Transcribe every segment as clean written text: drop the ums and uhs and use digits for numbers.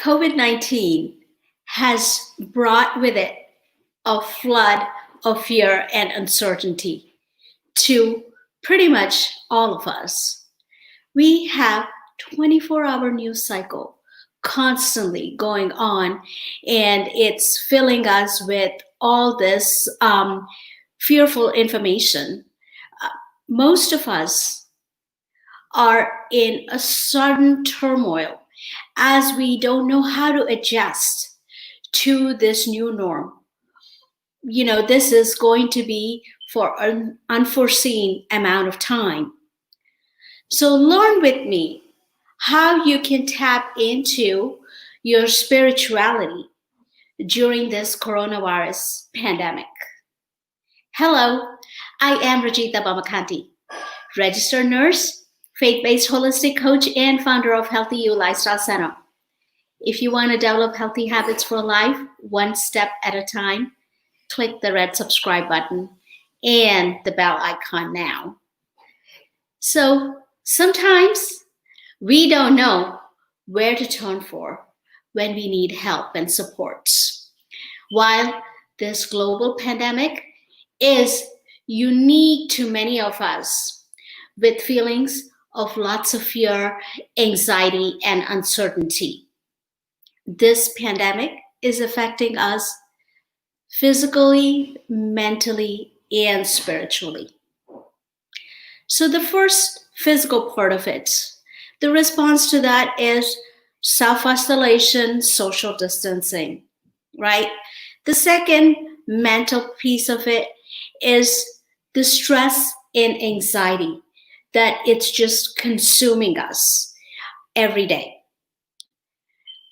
COVID-19 has brought with it a flood of fear and uncertainty to pretty much all of us. We have 24-hour news cycle constantly going on, and it's filling us with all this fearful information. Most of us are in a sudden turmoil as we don't know how to adjust to this new norm. This is going to be for an unforeseen amount of time. So learn with me how you can tap into your spirituality during this coronavirus pandemic. Hello, I am Rajitha Bommakanti, registered nurse, faith-based holistic coach, and founder of Healthy You Lifestyle Center. If you want to develop healthy habits for life, one step at a time, click the red subscribe button and the bell icon now. So sometimes we don't know where to turn for when we need help and support. While this global pandemic is unique to many of us, with feelings of lots of fear, anxiety, and uncertainty. This pandemic is affecting us physically, mentally, and spiritually. So the first physical part of it, the response to that is self-isolation, social distancing, right? The second mental piece of it is the stress and anxiety that it's just consuming us every day.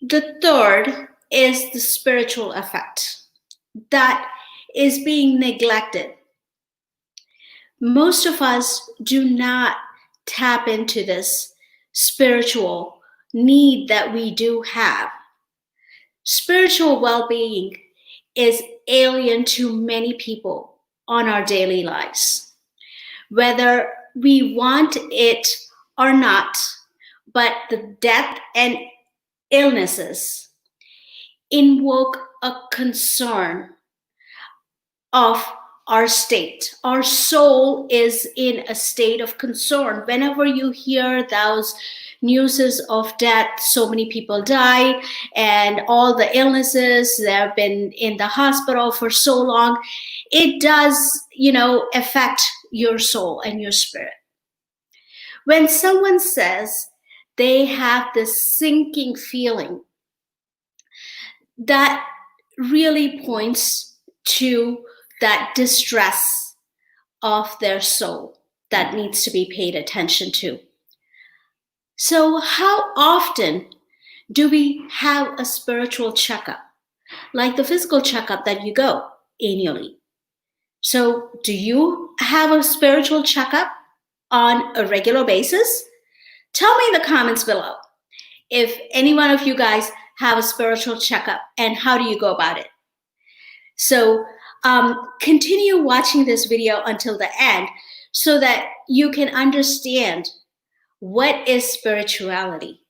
The third is the spiritual effect that is being neglected. Most of us do not tap into this spiritual need that we do have. Spiritual well-being is alien to many people on our daily lives, whether we want it or not. But the death and illnesses invoke a concern of our state. Our soul is in a state of concern. Whenever you hear those news of death, so many people died, and all the illnesses, they've been in the hospital for so long, it does, affect your soul and your spirit. When someone says they have this sinking feeling, that really points to that distress of their soul that needs to be paid attention to. So how often do we have a spiritual checkup, like the physical checkup that you go annually? So do you have a spiritual checkup on a regular basis? Tell me in the comments below if any one of you guys have a spiritual checkup and how do you go about it. So continue watching this video until the end so that you can understand what is spirituality.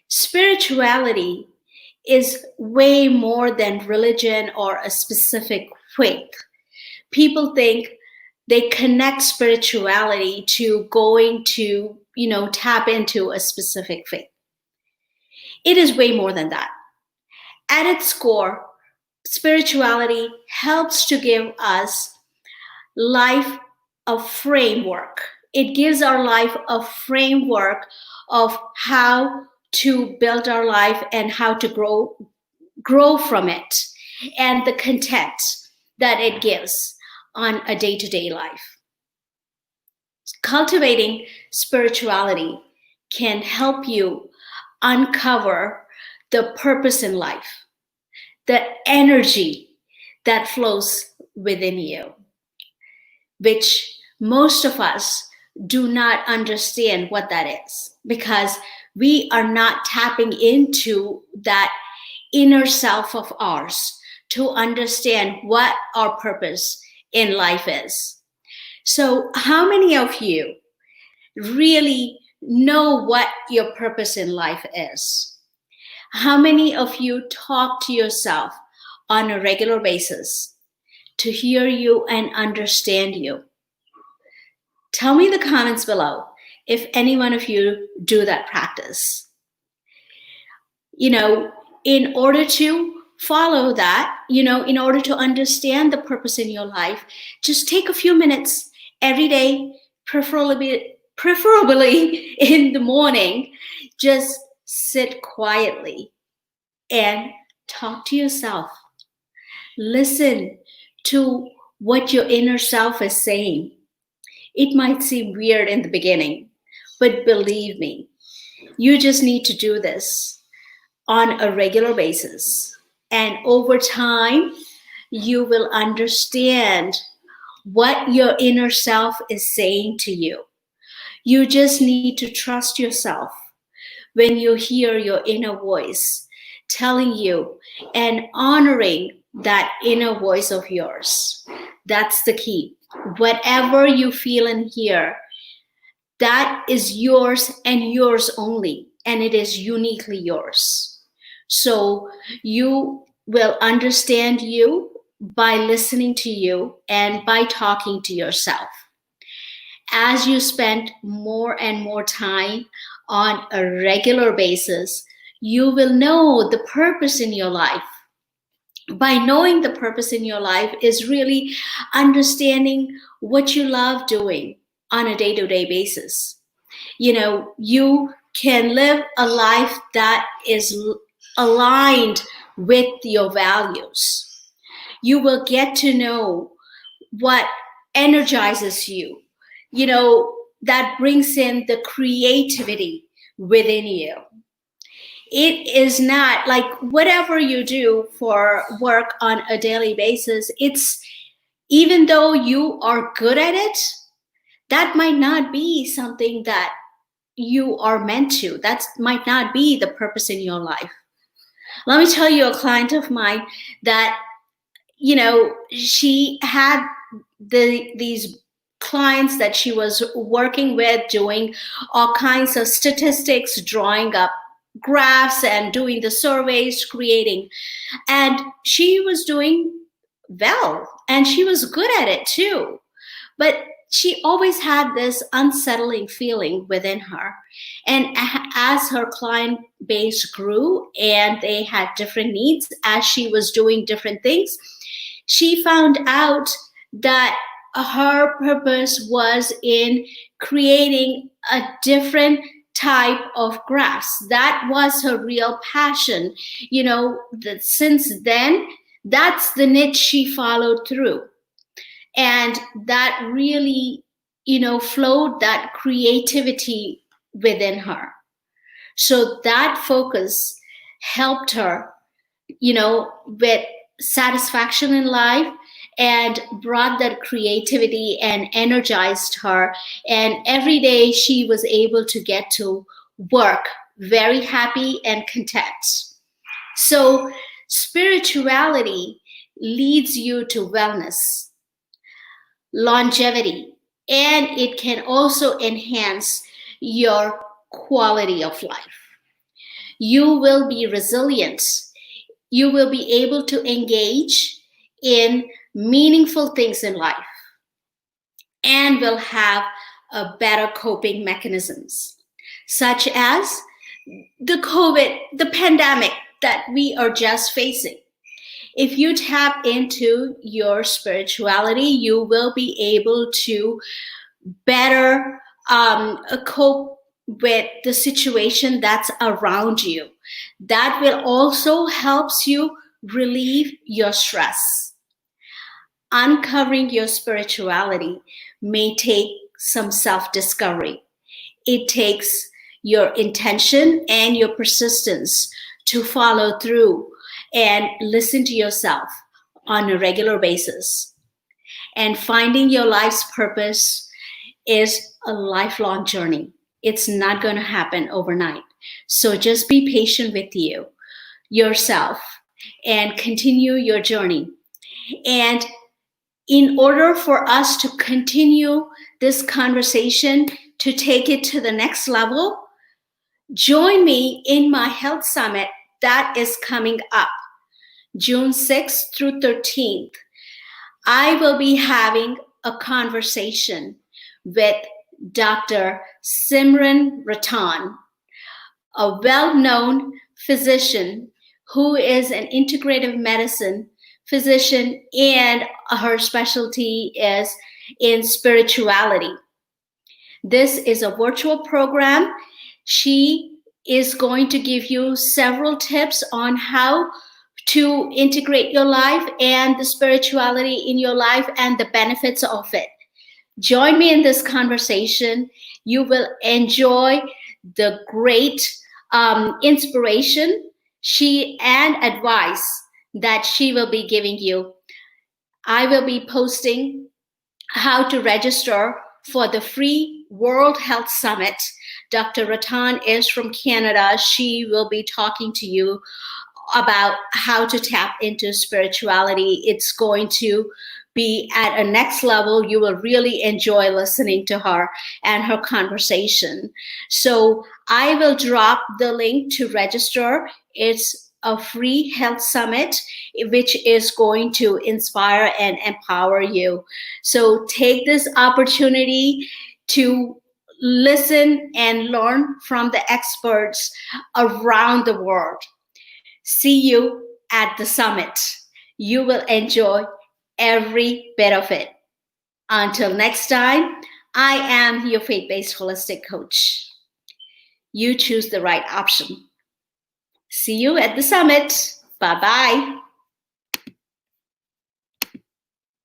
Spirituality is way more than religion or a specific faith. People think they connect spirituality to going to, tap into a specific faith. It is way more than that. At its core, spirituality helps to give us life a framework. It gives our life a framework of how to build our life and how to grow from it, and the content that it gives on a day-to-day life. Cultivating spirituality can help you uncover the purpose in life, the energy that flows within you, which most of us do not understand what that is, because we are not tapping into that inner self of ours to understand what our purpose in life is. So how many of you really know what your purpose in life is? How many of you talk to yourself on a regular basis to hear you and understand you? Tell me in the comments below if any one of you do that practice. In order to follow that, in order to understand the purpose in your life, just take a few minutes every day, preferably in the morning. Just sit quietly and talk to yourself. Listen to what your inner self is saying. It might seem weird in the beginning, but believe me, you just need to do this on a regular basis. And over time, you will understand what your inner self is saying to you. You just need to trust yourself when you hear your inner voice telling you and honoring that inner voice of yours. That's the key. Whatever you feel and hear, that is yours and yours only, and it is uniquely yours. So you will understand you by listening to you and by talking to yourself. As you spend more and more time on a regular basis, you will know the purpose in your life. By knowing the purpose in your life is really understanding what you love doing on a day-to-day basis. You can live a life that is aligned with your values. You will get to know what energizes you, that brings in the creativity within you. It is not like whatever you do for work on a daily basis, it's even though you are good at it, that might not be something that you are meant to. That might not be the purpose in your life. Let me tell you a client of mine that, she had these clients that she was working with, doing all kinds of statistics, drawing up graphs and doing the surveys, creating. And she was doing well, and she was good at it too. But she always had this unsettling feeling within her. And as her client base grew and they had different needs, as she was doing different things, she found out that her purpose was in creating a different type of graphs. That was her real passion. Since then, that's the niche she followed through. And that really, flowed that creativity within her. So that focus helped her, with satisfaction in life, and brought that creativity and energized her. And every day she was able to get to work very happy and content. So spirituality leads you to wellness, longevity, and it can also enhance your quality of life. You will be resilient. You will be able to engage in meaningful things in life, and will have a better coping mechanisms, such as the pandemic that we are just facing. If you tap into your spirituality, you will be able to better cope with the situation that's around you. That will also helps you relieve your stress. Uncovering your spirituality may take some self-discovery. It takes your intention and your persistence to follow through and listen to yourself on a regular basis. And finding your life's purpose is a lifelong journey. It's not going to happen overnight. So just be patient with yourself, and continue your journey. And in order for us to continue this conversation, to take it to the next level, join me in my Health Summit that is coming up, June 6th through 13th. I will be having a conversation with Dr. Simran Ratan, a well-known physician who is an integrative medicine physician, and her specialty is in spirituality. This is a virtual program. She is going to give you several tips on how to integrate your life and the spirituality in your life and the benefits of it. Join me in this conversation. You will enjoy the great inspiration and advice that she will be giving you. I will be posting how to register for the free World Health Summit. Dr. Ratan is from Canada. She will be talking to you about how to tap into spirituality. It's going to be at a next level. You will really enjoy listening to her and her conversation. So I will drop the link to register. It's a free health summit, which is going to inspire and empower you. So take this opportunity to listen and learn from the experts around the world. See you at the summit. You will enjoy every bit of it. Until next time, I am your faith-based holistic coach. You choose the right option. See you at the summit. Bye-bye.